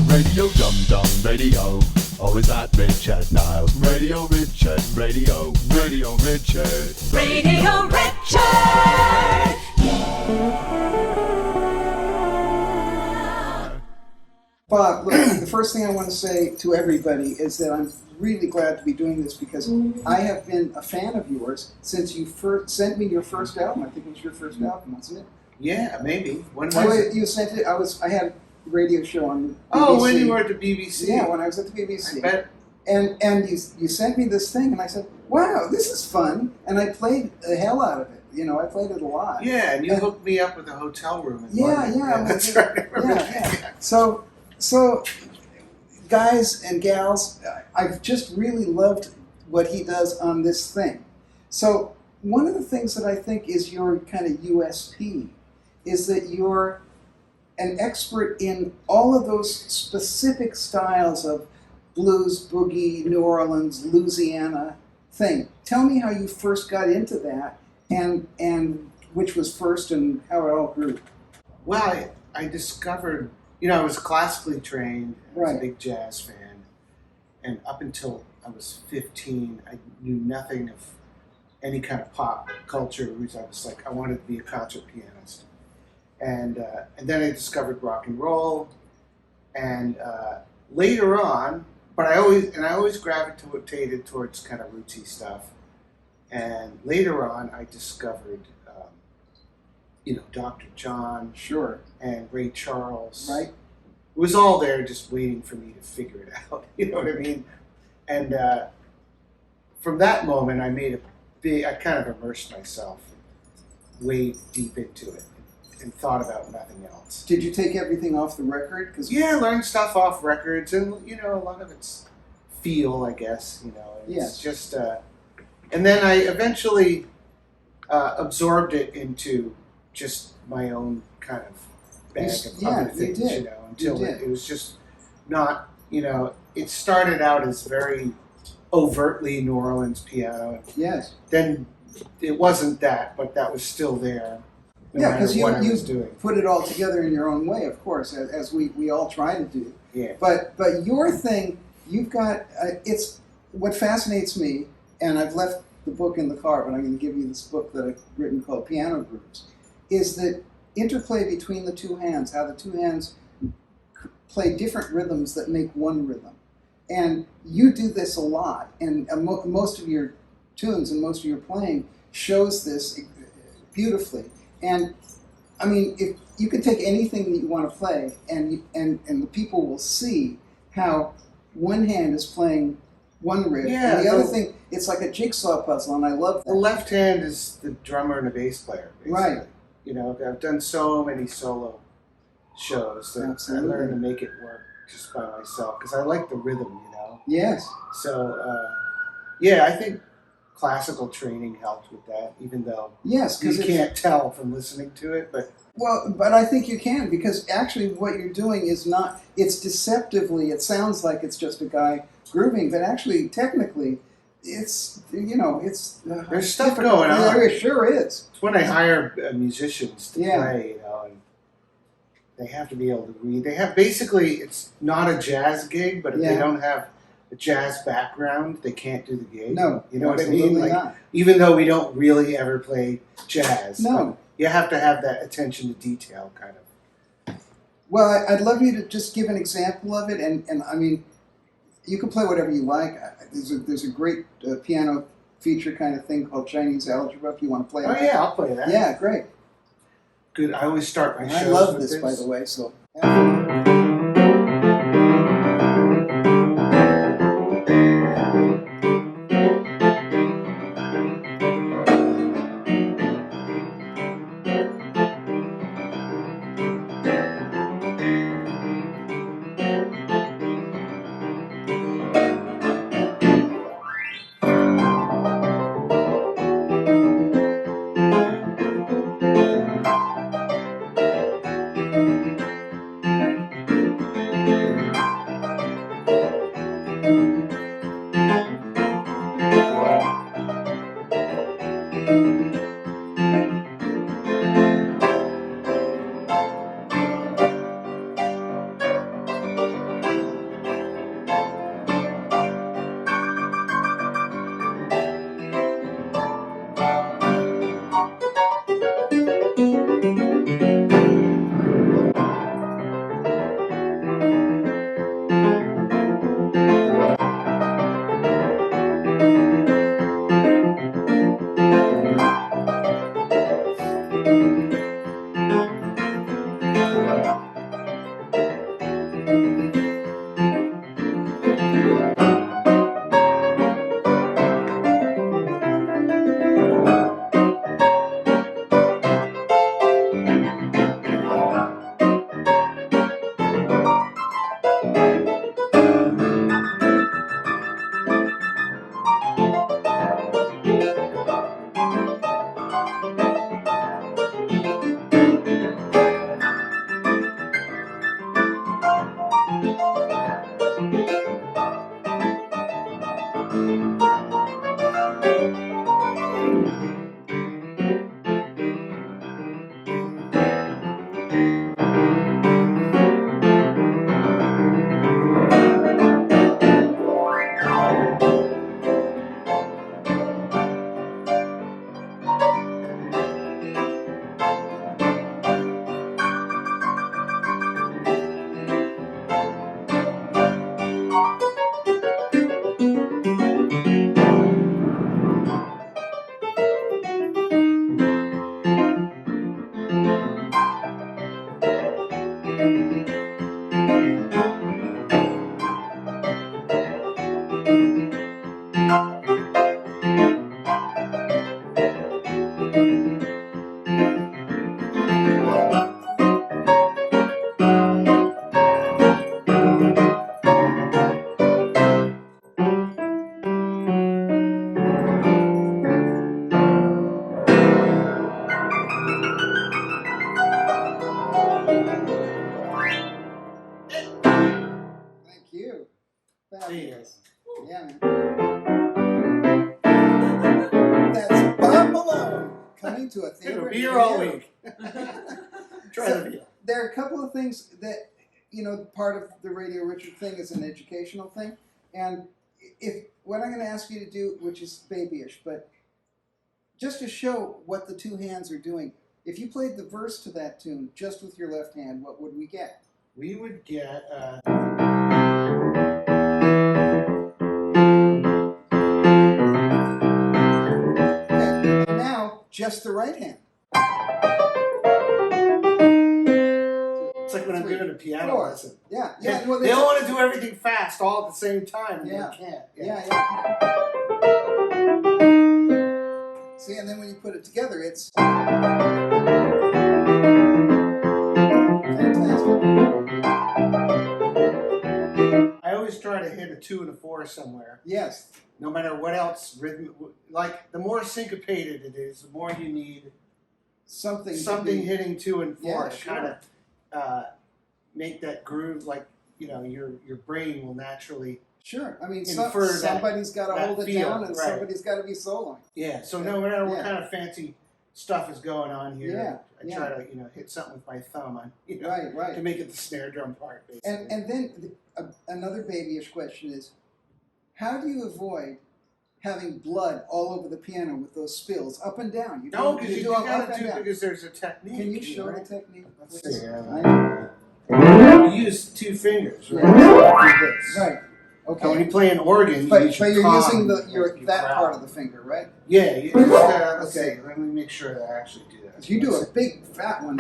Radio Dum Dum Radio. Oh, is that Richard Niles? Radio Richard, Radio Richard. Radio Richard! Bob, look, the first thing I want to say to everybody is that I'm really glad to be doing this because I have been a fan of yours since you first sent me your first album. I think it was your first album, wasn't it? Yeah, maybe. When was it? You sent it. I had a radio show on BBC. Oh, when you were at the BBC. Yeah, when I was at the BBC. I bet. And you sent me this thing, and I said, "Wow, this is fun!" And I played the hell out of it. You know, I played it a lot. Yeah, and you hooked me up with a hotel room in London. Yeah, that's right. Yeah. So, guys and gals, I've just really loved what he does on this thing. So, one of the things that I think is your kind of USP is that you're an expert in all of those specific styles of blues, boogie, New Orleans, Louisiana thing. Tell me how you first got into that and which was first and how it all grew. Well, I discovered, I was classically trained, I was a big jazz fan, and up until I was 15, I knew nothing of any kind of pop culture, which I was like, I wanted to be a concert pianist. And then I discovered rock and roll, and later on, but I always gravitated towards kind of rootsy stuff. And later on, I discovered, Dr. John, Sure, and Ray Charles. right? It was all there, just waiting for me to figure it out. You know what I mean? And from that moment, I kind of immersed myself way deep into it and thought about nothing else. Did you take everything off the record? Yeah, I learned stuff off records, and a lot of it's feel, I guess. It's just. And then I eventually absorbed it into just my own kind of bag of other things. Until it was just not. It started out as very overtly New Orleans piano. Yes. Then it wasn't that, but that was still there. No because you put it all together in your own way, of course, as we all try to do. Yeah. But your thing, you've got it's what fascinates me, and I've left the book in the car, but I'm going to give you this book that I've written called Piano Grooves, is that interplay between the two hands, how the two hands play different rhythms that make one rhythm. And you do this a lot, and most of your tunes and most of your playing shows this beautifully. And I mean, if you could take anything that you want to play, and the people will see how one hand is playing one riff, and the other thing, it's like a jigsaw puzzle, and I love that. The left hand is the drummer and the bass player, basically. Right. I've done so many solo shows that Absolutely. I learned to make it work just by myself because I like the rhythm, Yes. So, I think classical training helped with that, even though you can't tell from listening to it. But I think you can, because actually what you're doing is not, it's deceptively, it sounds like it's just a guy grooving, but actually, technically, it's, there's stuff going on. There sure is. It's when I hire musicians to play, and they have to be able to read. It's not a jazz gig, but if they don't have a jazz background, they can't do the gig. No, you know what I mean? Not. Even though we don't really ever play jazz, no, you have to have that attention to detail, kind of. Well, I'd love you to just give an example of it, and I mean, you can play whatever you like. There's a great piano feature kind of thing called Chinese algebra. If you want to play that. Yeah, I'll play that. Yeah, great. Good. I always start my shows. I love with this, by the way. So. Fabulous. Yeah, man. That's Bob Malone coming to a theater. It'll be here all week. Try So, the deal. there are a couple of things that, part of the Radio Richard thing is an educational thing. And if what I'm going to ask you to do, which is babyish, but just to show what the two hands are doing, if you played the verse to that tune just with your left hand, what would we get? We would get... Okay, and now just the right hand. It's like when I'm giving a piano lesson. Yeah. Well, they all want to do everything fast all at the same time, and Yeah. they can't. Yeah. See, and then when you put it together, it's fantastic. I always try to hit a 2 and a 4 somewhere. Yes. No matter what else rhythm, like the more syncopated it is, the more you need Something hitting 2 and 4 Yeah, to sure. kind of make that groove. Like your brain will naturally. Sure. I mean, Infer somebody's got to that hold it feel, down, and right. somebody's got to be soloing. Yeah. So no matter what Yeah. kind of fancy stuff is going on here, I Yeah. try to hit something with my thumb on Right. to make it the snare drum part basically. And then another babyish question is, how do you avoid having blood all over the piano with those spills up and down? No, because you do them up gotta and do down. because there's a technique. Can you show the right? technique? Let's please? see. I- You use 2 fingers, right? Yeah. Like this. Right. Okay. And when you play an organ, But you use you're your palm, using like you that grab. part of the finger, right? Yeah. Let's Okay. see. Let me make sure that I actually do that. You do a big fat one.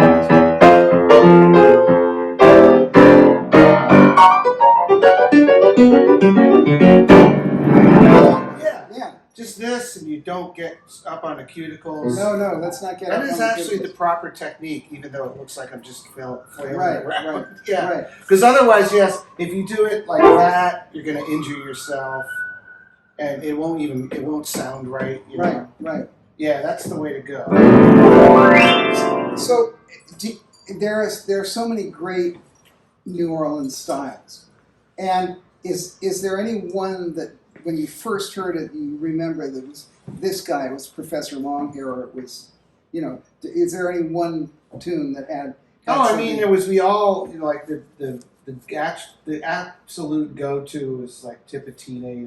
Yeah. Just this, and you don't get up on the cuticles. No, let's not get That up is on the actually the cuticles. proper technique, even though it looks like I'm just flailing Right, around. right, Yeah. right. Because otherwise, yes, if you do it like that, you're going to injure yourself, and it won't sound right. You know? Right. Yeah, that's the way to go. So there are so many great New Orleans styles, and is there any one that when you first heard it you remember that was this guy was Professor Longhair, or it was is there any one tune that had Oh, I something- mean, it was we all like the absolute go to was like Tipitine.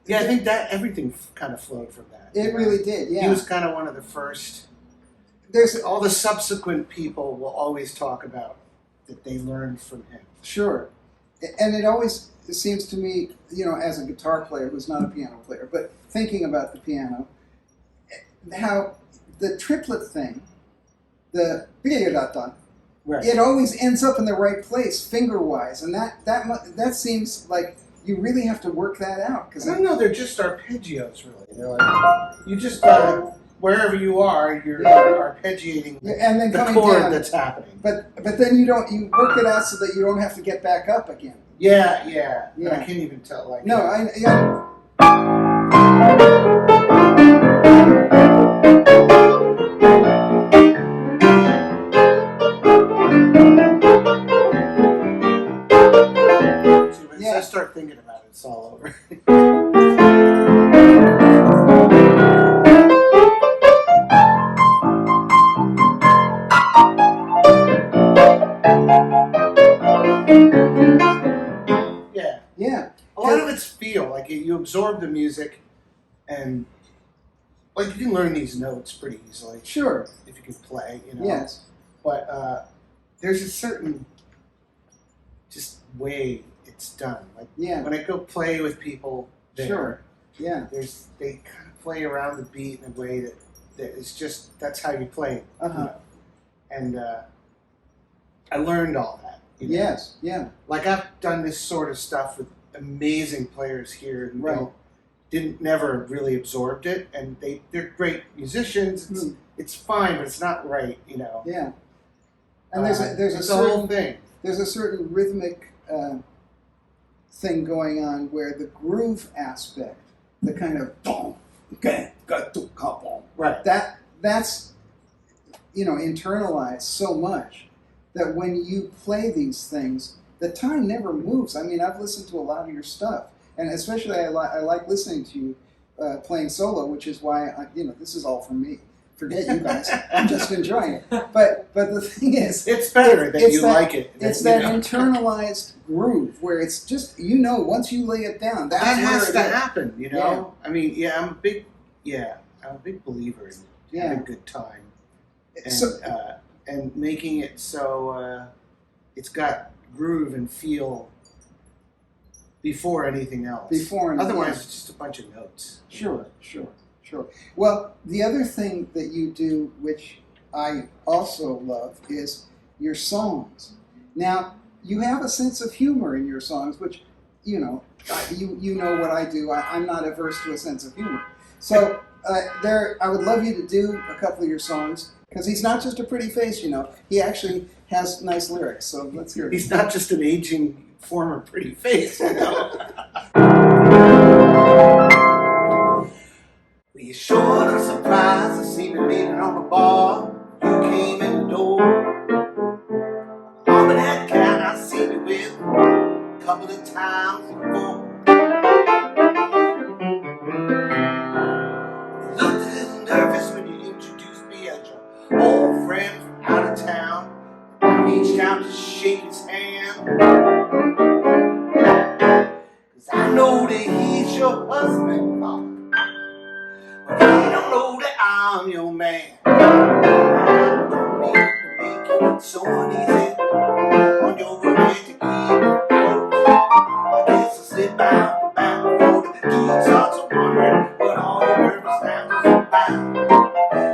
Yeah, I think that everything kind of flowed from that. It really did. Yeah, He was kind of one of the first. there's All the subsequent people will always talk about that they learned from him. Sure. And it always seems to me, as a guitar player who's not a piano player, but thinking about the piano, how the triplet thing, the Right. it always ends up in the right place finger-wise, and that seems like you really have to work that out. I don't know, they're just arpeggios, really. They're like, you just, wherever you are, you're arpeggiating and then the coming chord down. that's happening. But then you work it out so that you don't have to get back up again. Yeah. Yeah. I can't even tell. Like, No, See, when Yeah. I start thinking about it, it's all over. Yeah. A lot of it's feel. Like you absorb the music, and like you can learn these notes pretty easily Sure. if you can play. Yes. But there's a certain just way it's done. Like Yeah. when I go play with people there, Sure. Yeah. they kind of play around the beat in a way that It's just that's how you play it. Uh-huh. And I learned all that. Yes, yeah. Like I've done this sort of stuff with amazing players here, and Right. never really absorbed it, and they're great musicians. It's fine, but it's not right. Yeah. And there's a it's certain whole thing. There's a certain rhythmic thing going on where the groove aspect, the kind of boom, Right. that's internalized so much that when you play these things, the time never moves. I mean, I've listened to a lot of your stuff, and especially I like listening to you playing solo, which is why this is all for me. Forget you guys. I'm just enjoying it. But the thing is, it's better that you like it. It's that internalized groove where it's just once you lay it down, that's that where has it to is. happen. Yeah. I mean, I'm a big believer in having a good time and and making it so it's got groove and feel before anything else. Otherwise, it's just a bunch of notes. Sure. Well, the other thing that you do, which I also love, is your songs. Now, you have a sense of humor in your songs, which, you know what I do. I'm not averse to a sense of humor. So I would love you to do a couple of your songs, because he's not just a pretty face, He actually has nice lyrics, so let's hear it. He's not just an aging former pretty face, Well, you're short of surprise. I seen you leaning on the bar. You came in the door. Mom and that cat I seen you with a couple of times before. You looked a little nervous when you introduced me as your old friend from out of town. I reached out to shake his hand, 'cause I know that he's your husband, Mama. But he don't know that I'm your man. I don't need to make you so uneasy on your romantic evening. I guess I slip out the back before the dude starts wondering what all your nervous laughter's about.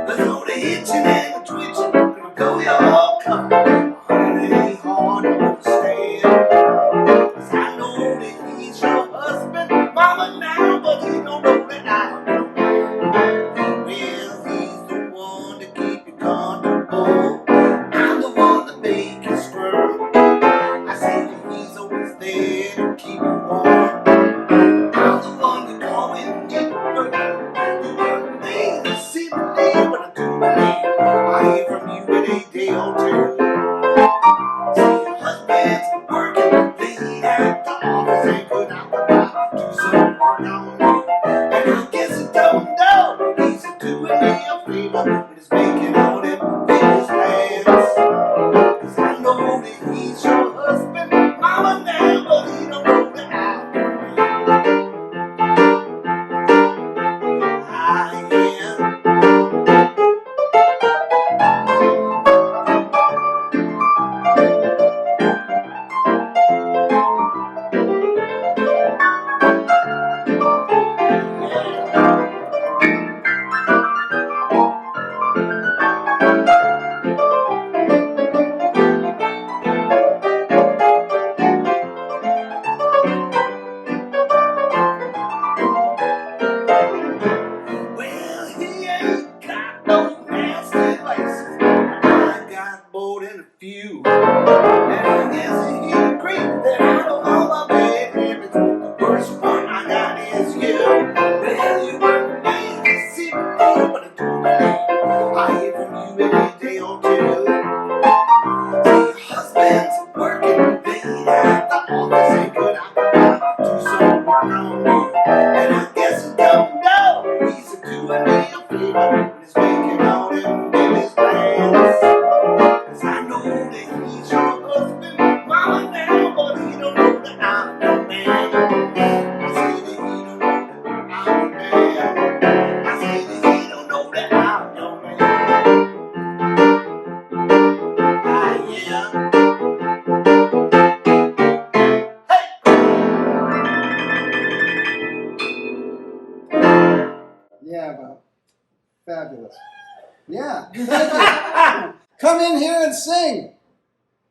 But though the hitching and the twitching gonna blow your cover, honey, it ain't hard to understand. 'Cause I know that he's your husband, Mama, now, but he don't know that I'm your man. Well, he's the one to keep you comfortable. I'm the one to make you squirm. I say that he's always there to keep you warm. I'm the one to call when you work. You work me to see believe, but I do believe I hear from you in a day or two. See your husband's working late at the office and could out the back do some work on you. And I guess he don't know he's doing me a favor when he's making all them biggest plans. 'Cause I know that he's your husband, Mama, now, but he don't know that I'm your man. I am. Sparkles. Yeah, thank you. Come in here and sing.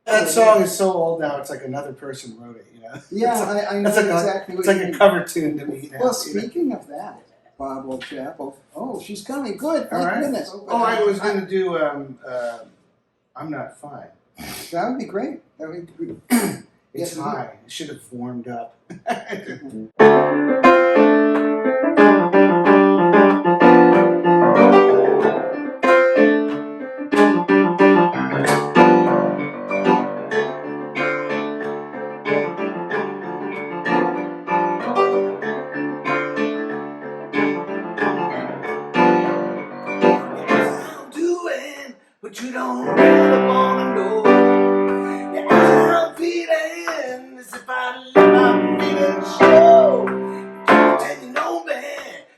That song is so old now, it's like another person wrote it, you know? Yeah, I know It's like exactly what it's you like mean. a cover tune to me now. Well, speaking of that, Bob, old chap. Oh, she's coming. Good. All Thank right. goodness. Oh, I was going to do I'm Not Fine. That would be great. That would be great. It's Yes, high. It should have warmed up. But you don't really wanna know. Yeah, I'm feeling as if I let my feelings show. And you know me,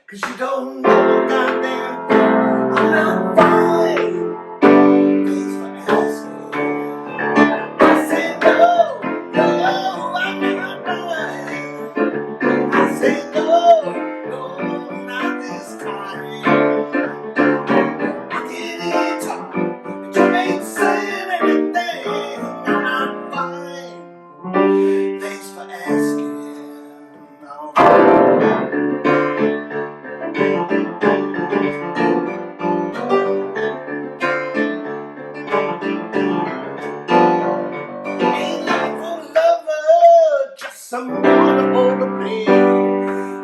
'cause you don't know a goddamn thing. I'm not fine. Thanks for asking. I say no, no, I'm not fine. I say no, no, not this time. I can't talk. You ain't saying anything. I'm not fine. Thanks for asking. No. Ain't looking for a lover, just someone to hold the blame.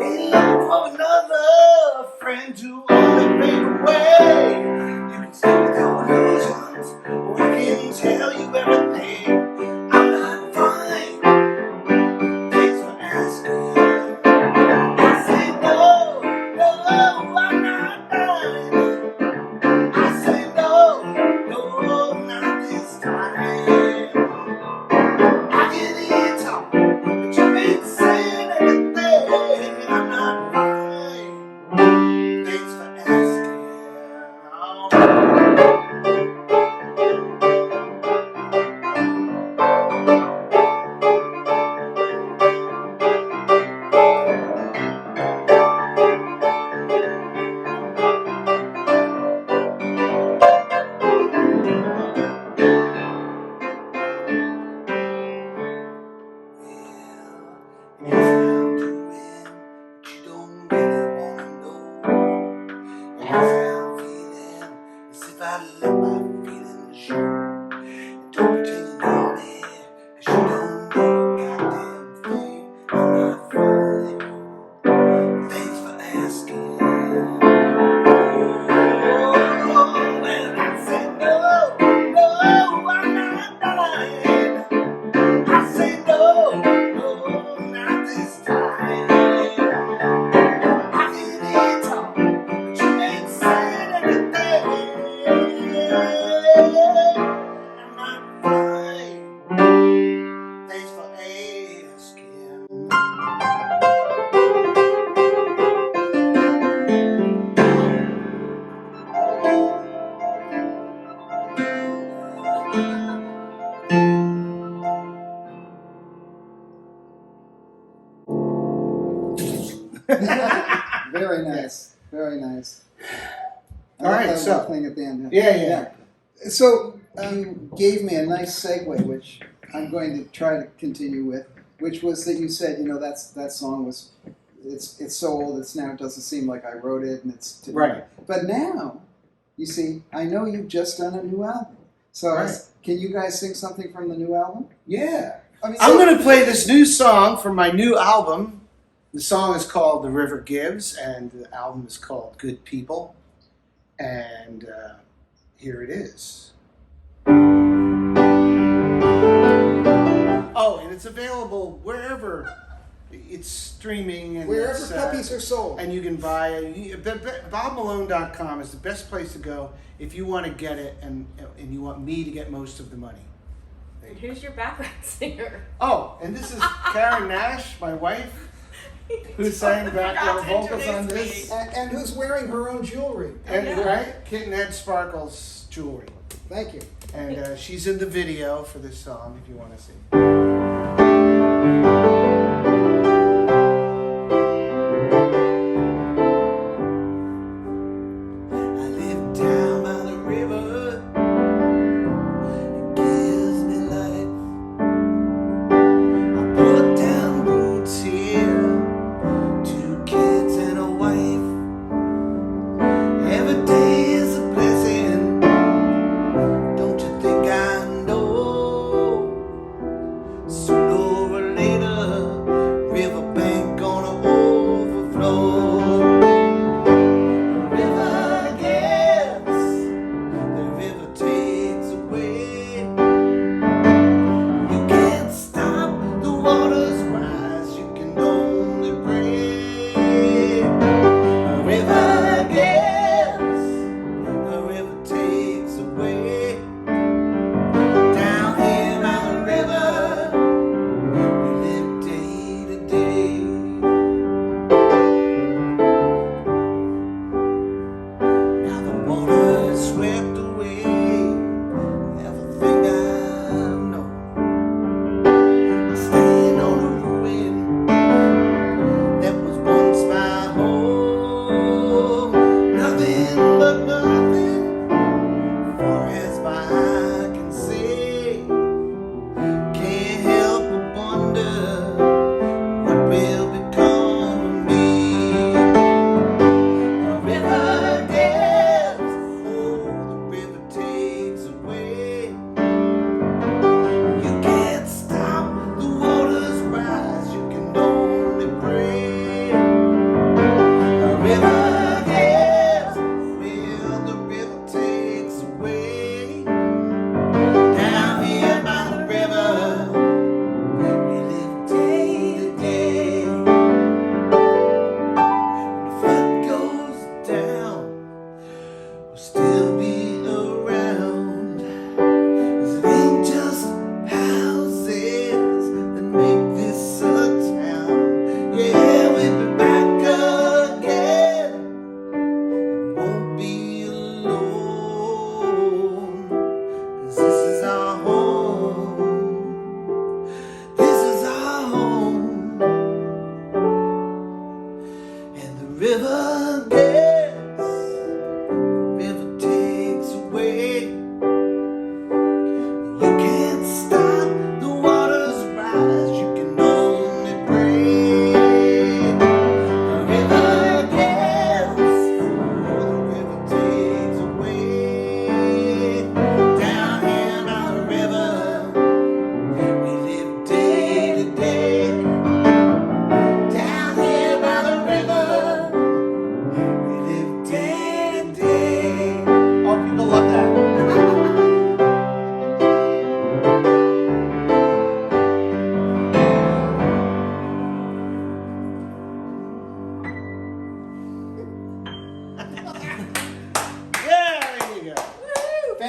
Ain't looking for another friend to only fade away. You can stay with your illusions, or I can tell you everything. I'm not fine. Thanks for asking. I say no, no, I'm not fine. I say no, no, not this time. I can hear you talk, but you ain't saying anything. I'm not fine. Thanks for asking. Yes, I'm doing, but you don't really wanna know. Yes, I'm feeling as if I let my feelings show. And don't pretend you know me, 'cause you don't know a goddamn thing. I'm not fine. Thanks for asking. Oh, and I said no, no, I'm not fine. I say no, no, not this time. I can hear you talk, but you ain't saying anything. I'm not fine. Thanks for asking. Very nice. Very nice. I All love right, that so- little thing at the end. Yeah. So you gave me a nice segue, which I'm going to try to continue with, which was that you said, that song was, it's so old, it doesn't seem like I wrote it, and it's Right. But now, you see, I know you've just done a new album. So Right. can you guys sing something from the new album? Yeah. I mean, I'm going to play this new song from my new album. The song is called The River Gives, and the album is called Good People. And here it is. Oh, and it's available wherever it's streaming. And wherever it's, puppies are sold. and you can buy it. BobMalone.com is the best place to go if you want to get it and you want me to get most of the money. And who's your background singer? Oh, and this is Karen Nash, my wife, who sang background vocals on this. And who's wearing her own jewelry. And Yeah. right, Kittenhead Sparkles jewelry. Thank you. And she's in the video for this song if you want to see. I lived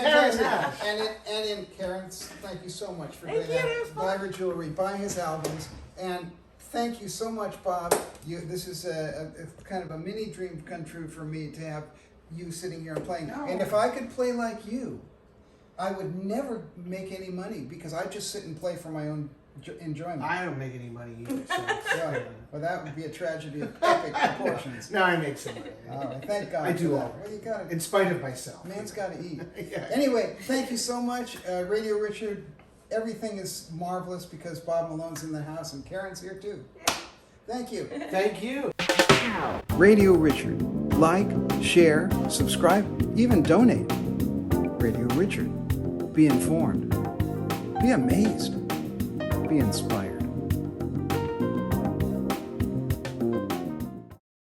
Fantastic. Nash. And in Karen's, thank you so much for Thank doing you, that. it was fun. Buy her jewelry, buy his albums, and thank you so much, Bob. This is a kind of a mini dream come true for me to have you sitting here and playing. No. And if I could play like you, I would never make any money because I just sit and play for my own enjoyment. I don't make any money either. So Right. Well, that would be a tragedy of epic proportions. no, I make some money. All right, thank God. I for do that. all right. Well, you got to. In spite of myself. Man's got to eat. Yeah. Anyway, thank you so much, Radio Richard. Everything is marvelous because Bob Malone's in the house and Karen's here too. Thank you. Thank you. Radio Richard. Like, share, subscribe, even donate. Radio Richard. Be informed. Be amazed. Be inspired.